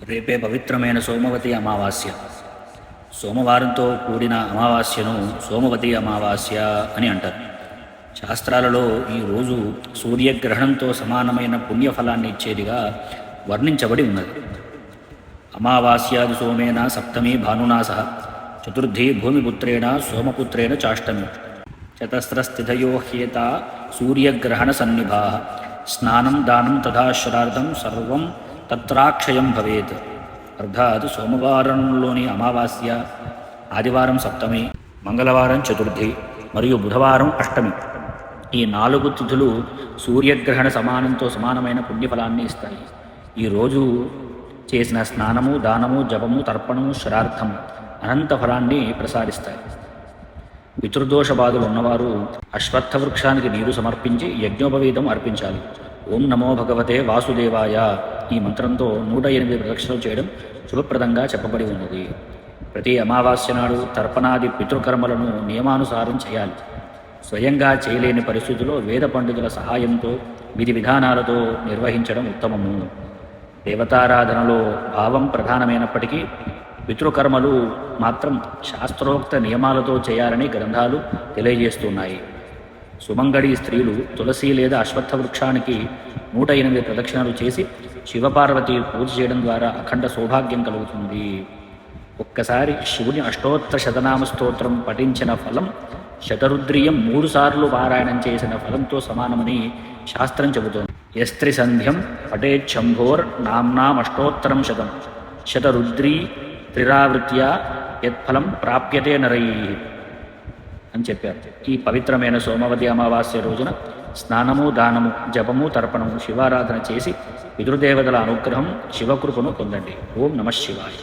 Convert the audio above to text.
రేపే పవిత్రమైన సోమవతి అమావాస్య. సోమవారంతో కూడిన అమావాస్యను సోమవతి అమావాస్య అని అంటారు. శాస్త్రాలలో ఈ రోజు సూర్యగ్రహణంతో సమానమైన పుణ్యఫలాన్ని ఇచ్చేదిగా వర్ణించబడి ఉన్నది. అమావాస్యాది సోమేన సప్తమి భానునా సహ చతుర్థి భూమిపుత్రేణ సోమపుత్రేణ చాష్టమి చతస్రస్థితయో హ్యేత సూర్యగ్రహణ సన్నిభా స్నానం దానం తథా శ్రాద్ధం సర్వం తత్రాక్షయం భవేత్. అర్థాత్ సోమవారంలోని అమావాస్య, ఆదివారం సప్తమి, మంగళవారం చతుర్థి మరియు బుధవారం అష్టమి, ఈ 4 తిథులు సూర్యగ్రహణ సమానమైన పుణ్యఫలాన్ని ఇస్తాయి. ఈరోజు చేసిన స్నానము, దానము, జపము, తర్పణము, శ్రాద్ధం అనంత ఫలాన్ని ప్రసాదిస్తాయి. పితృదోష బాధలు ఉన్నవారు అశ్వత్థ వృక్షానికి నీరు సమర్పించి యజ్ఞోపవీతం అర్పించాలి. ఓం నమో భగవతే వాసుదేవాయ ఈ మంత్రంతో 108 ప్రదక్షిణలు చేయడం శుభప్రదంగా చెప్పబడి ఉన్నది. ప్రతి అమావాస్య నాడు తర్పణాది పితృకర్మలను నియమానుసారం చేయాలి. స్వయంగా చేయలేని పరిస్థితుల్లో వేద పండితుల సహాయంతో విధి విధానాలతో నిర్వహించడం ఉత్తమము. దేవతారాధనలో భావం ప్రధానమైనప్పటికీ పితృకర్మలు మాత్రం శాస్త్రోక్త నియమాలతో చేయాలని గ్రంథాలు తెలియజేస్తున్నాయి. సుమంగళి స్త్రీలు తులసి లేదా అశ్వత్థ వృక్షానికి 108 ప్రదక్షిణలు చేసి శివపార్వతి పూజ చేయడం ద్వారా అఖండ సౌభాగ్యం కలుగుతుంది. ఒక్కసారి శివుని అష్టోత్తర శతనామ స్తోత్రం పఠించిన ఫలం శతరుద్రియం 3 సార్లు పారాయణం చేసిన ఫలంతో సమానమని శాస్త్రం చెబుతోంది. యస్త్రి సంధ్యం పఠేచ్చంభోర్ నామ్నామష్టోత్తరం శతం శతరుద్రీ త్రిరావృత్య యత్ఫలం ప్రాప్యతే నరై అని చెప్పారు. ఈ పవిత్రమైన సోమవతి అమావాస్య రోజున స్నానము, దానము, జపము, తర్పణము, శివారాధన చేసి పితృదేవతల అనుగ్రహం, శివకృపను పొందండి. ఓం నమః శివాయ.